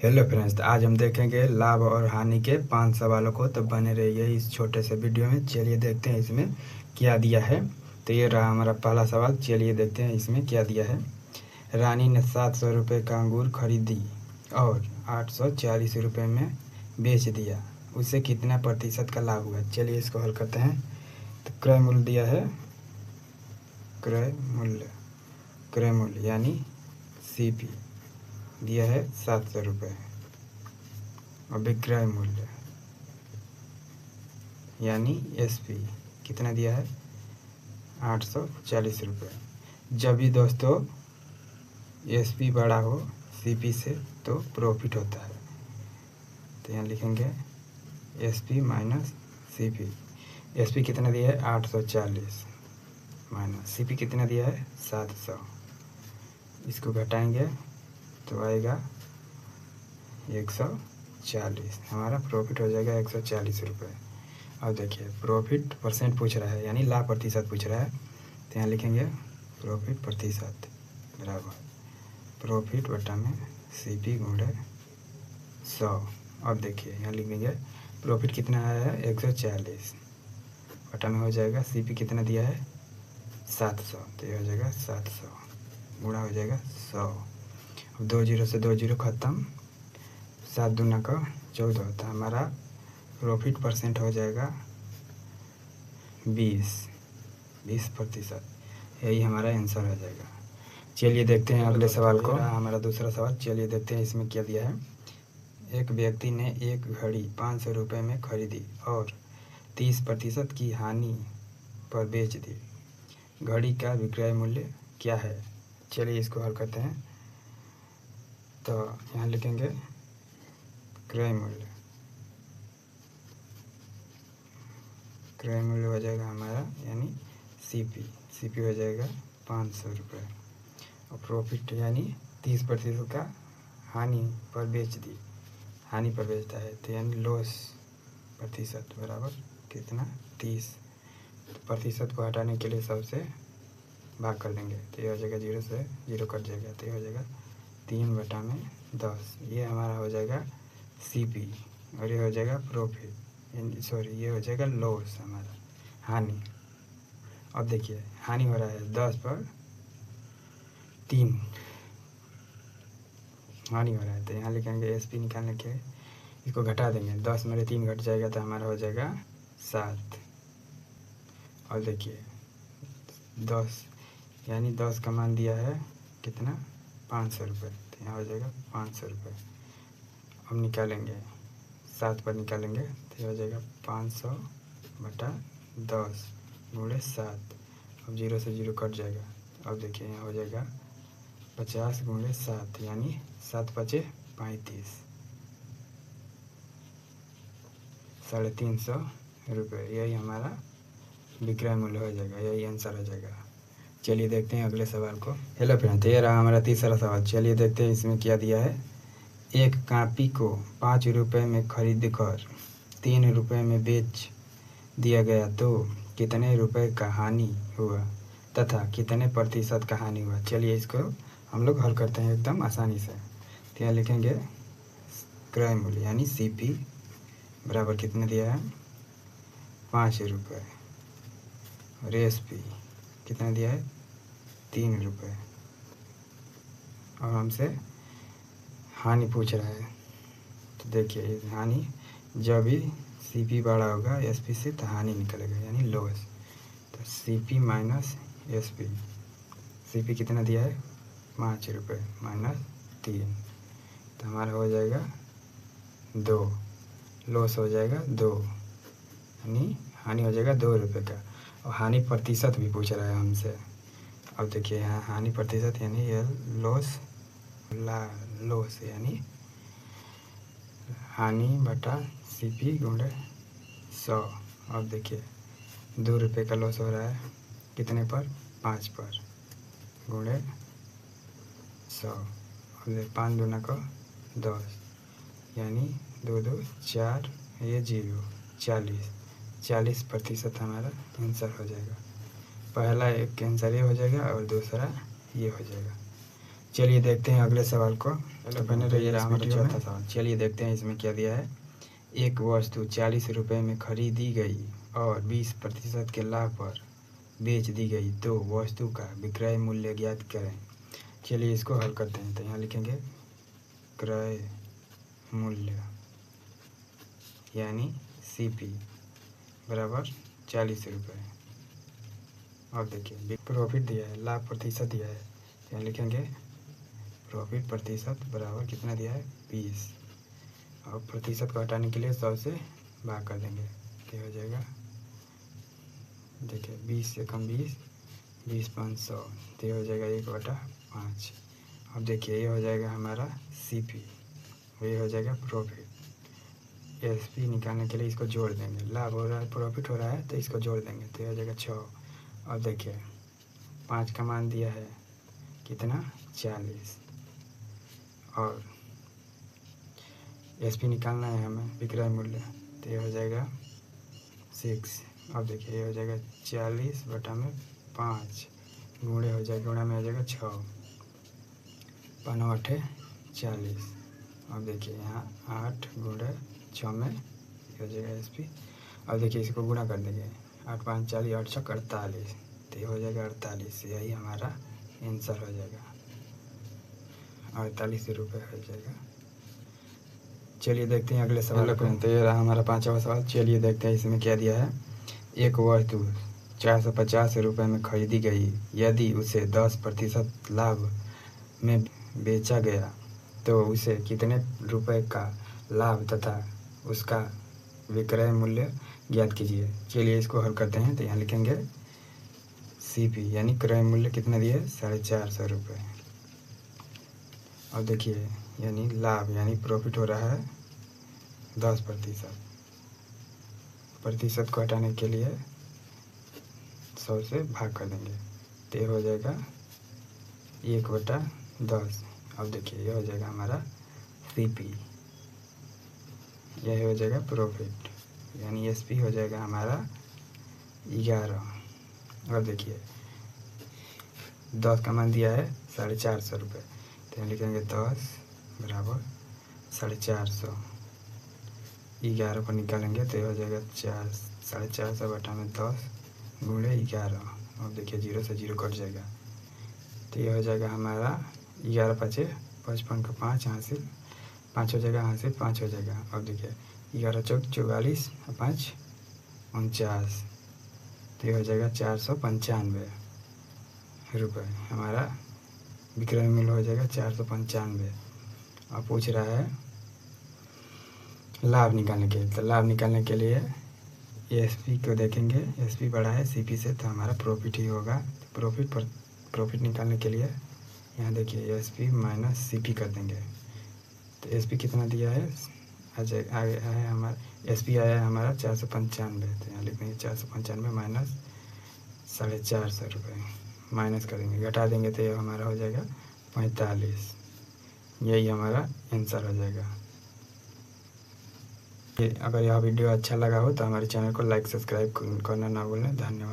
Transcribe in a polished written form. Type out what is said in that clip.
Hello friends, तो आज हम देखेंगे लाभ और हानि के 5 सवालों को। तो बने रहिए इस छोटे से वीडियो में। चलिए देखते हैं इसमें क्या दिया है। तो ये रहा हमारा पहला सवाल। चलिए देखते हैं इसमें क्या दिया है। रानी ने 700 रुपये का अंगूर खरीदी और 840 रुपये में बेच दिया। उसे कितना प्रतिशत का लाभ हुआ? चलिए इसको हल करते हैं। तो क्रय मूल्य दिया है, क्रय मूल्य यानी CP दिया है 700 रुपये और विक्रय मूल्य यानी SP कितना दिया है 840 रुपये। जब भी दोस्तों SP बड़ा हो CP से तो प्रॉफिट होता है। तो यहाँ लिखेंगे SP माइनस CP। SP कितना दिया है 840 माइनस CP कितना दिया है 700। इसको घटाएंगे तो आएगा 140। हमारा प्रॉफिट हो जाएगा 140 रुपये। अब देखिए प्रॉफिट परसेंट पूछ रहा है यानी लाभ प्रतिशत पूछ रहा है। तो यहाँ लिखेंगे प्रॉफिट प्रतिशत बराबर प्रॉफिट बटा में CP गुणे 100। अब देखिए यहाँ लिखेंगे प्रॉफिट कितना आया है 140 बटा में हो जाएगा CP कितना दिया है 700। तो ये हो जाएगा 700 गुणा हो जाएगा 100। अब 2 जीरो से 2 जीरो खत्म, 7 दूना का 14 होता है। हमारा प्रॉफिट परसेंट हो जाएगा 20%। यही हमारा आंसर हो जाएगा। चलिए देखते हैं अगले सवाल को। हमारा दूसरा सवाल। चलिए देखते हैं इसमें क्या दिया है। एक व्यक्ति ने एक घड़ी 500 रुपये में खरीदी और 30% की हानि पर बेच दी। घड़ी का विक्रय मूल्य क्या है? चलिए इसको हल करते हैं। तो यहाँ लिखेंगे क्रय मूल्य हो जाएगा हमारा यानी CP हो जाएगा 500 रुपये और प्रॉफिट यानी 30% का हानि पर बेच दी। हानि पर बेचता है तो यानी लॉस प्रतिशत बराबर कितना 30। प्रतिशत को हटाने के लिए सबसे भाग कर देंगे तो ये हो जाएगा 0 से 0 कट जाएगा। तो ये हो जाएगा 3 बटा में 10। ये हमारा हो जाएगा CP और ये हो जाएगा प्रॉफिट ये हो जाएगा लॉस हमारा हानि। अब देखिए हानि हो रहा है 10 पर 3 हानि हो रहा है। तो यहाँ लिखेंगे SP निकालने के इसको घटा देंगे। 10 में 3 घट जाएगा तो हमारा हो जाएगा 7। और देखिए 10 यानी 10 का मान दिया है कितना 500 रुपये। तो यहाँ हो जाएगा 500 रुपये। अब निकालेंगे 7 पर निकालेंगे तो हो जाएगा 500 बटा 10 गुणे 7। अब 0 से 0 कट जाएगा। अब देखिए यहाँ हो जाएगा 50 गुणे 7 यानी 7 पचे 35 350 रुपये। यही हमारा विक्रय मूल्य हो जाएगा। यही आंसर हो जाएगा। चलिए देखते हैं अगले सवाल को। हेलो फ्रेंड्स, ये रहा हमारा तीसरा सवाल। चलिए देखते हैं इसमें क्या दिया है। एक कॉपी को 5 रुपये में खरीद कर 3 रुपये में बेच दिया गया तो कितने रुपए का हानि हुआ तथा कितने प्रतिशत का हानि हुआ? चलिए इसको हम लोग हल करते हैं एकदम आसानी से। तो यहाँ लिखेंगे क्रय मूल्य यानी CP बराबर कितने दिया है 5 रुपये और SP कितना दिया है 3 रुपये और हमसे हानि पूछ रहा है। तो देखिए हानि जब भी CP बड़ा होगा SP से तो हानि निकलेगा यानी लॉस। तो CP माइनस SP। CP कितना दिया है 5 रुपये माइनस 3 तो हमारा हो जाएगा 2। लॉस हो जाएगा 2 यानी हानि हो जाएगा 2 रुपये का। और हानि प्रतिशत भी पूछ रहा है हमसे। अब देखिए यहाँ हानि प्रतिशत यानी ये लॉस यानी हानि बटा CP गुणे 100। अब देखिए 2 रुपये का लॉस हो रहा है कितने पर 5 पर गुणे 100। अब 5 दूना का 10 यानी 2 2 4 ये 0 40% हमारा आंसर हो जाएगा। पहला एक आंसर ये हो जाएगा और दूसरा ये हो जाएगा। चलिए देखते हैं अगले सवाल को। तो बने रहिए हमारा चौथा सवाल। चलिए देखते हैं इसमें क्या दिया है। एक वस्तु 40 रुपये में खरीदी गई और 20% के लाभ पर बेच दी गई, तो वस्तु का विक्रय मूल्य ज्ञात करें। चलिए इसको हल करते हैं। तो यहाँ लिखेंगे क्रय मूल्य यानी CP बराबर 40 रुपये। और देखिए प्रॉफिट दिया है, लाभ प्रतिशत दिया है। यहाँ लिखेंगे प्रॉफिट प्रतिशत बराबर कितना दिया है 20, और प्रतिशत को हटाने के लिए 100 से भाग कर देंगे तो हो जाएगा, देखिए 20 से कम 20, 20 5 100 तो हो जाएगा 1/5। अब देखिए ये हो जाएगा हमारा CP, ये हो जाएगा प्रॉफिट। SP निकालने के लिए इसको जोड़ देंगे, लाभ हो रहा है प्रॉफिट हो रहा है तो इसको जोड़ देंगे तो हो जाएगा 6। अब देखिए 5 का मान दिया है कितना 40, और SP निकालना है हमें विक्रय मूल्य तो ये हो जाएगा 6। अब देखिए ये हो जाएगा 40/5 गुणे हो जाएगा, गुणा में हो जाएगा 6, 5 8 40। अब देखिए यहाँ 8 गुणे 6 में हो जाएगा SP। अब देखिए इसको गुणा कर देंगे, 8 5 40, 8 6 48 तो ये हो जाएगा 48। यही हमारा आंसर हो जाएगा, 48 रुपये हो जाएगा। चलिए देखते हैं अगले सवाल को। तो ये रहा हमारा 5वां सवाल। चलिए देखते हैं इसमें क्या दिया है। एक वस्तु 450 रुपये में खरीदी गई, यदि उसे 10% लाभ में बेचा गया तो उसे कितने रुपए का लाभ तथा उसका विक्रय मूल्य ज्ञात कीजिए। चलिए इसको हल करते हैं। तो यहाँ लिखेंगे CP यानी क्रय मूल्य कितना दिए 450 रुपये। अब देखिए यानी लाभ यानी प्रॉफिट हो रहा है 10%, प्रतिशत को हटाने के लिए 100 से भाग कर देंगे तो ये हो जाएगा 1/10। अब देखिए ये हो जाएगा हमारा CP, यह हो जाएगा प्रॉफिट यानी SP हो जाएगा हमारा 11। और देखिए 10 का मान दिया है 450 रुपये तो यहाँ लिखेंगे 10 बराबर 450, 11 को निकालेंगे तो ये हो जाएगा 450/10 गुणे 11। अब देखिए 0 से 0 कट जाएगा तो ये हो जाएगा हमारा 11 5 55 का 5 यहाँ से 5 हो जाएगा, यहाँ से 5 हो जाएगा। अब देखिए 11 चौक 44, 5 49 तो ये हो जाएगा 495 रुपये। हमारा विक्रय मूल्य हो जाएगा 495। अब पूछ रहा है लाभ निकालने के लिए। तो लाभ निकालने के लिए SP को देखेंगे, SP बड़ा है CP से तो हमारा प्रॉफिट ही होगा। प्रॉफिट निकालने के लिए यहाँ देखिए SP माइनस CP कर देंगे तो SP कितना दिया है आगे है हमारा SP आया है हमारा 495 तो यहाँ लिखेंगे 495 माइनस 450 रुपये, माइनस कर देंगे, घटा देंगे तो ये हमारा हो जाएगा 45। यही हमारा आंसर हो जाएगा। अगर यह वीडियो अच्छा लगा हो तो हमारे चैनल को लाइक सब्सक्राइब करना ना भूलें। धन्यवाद।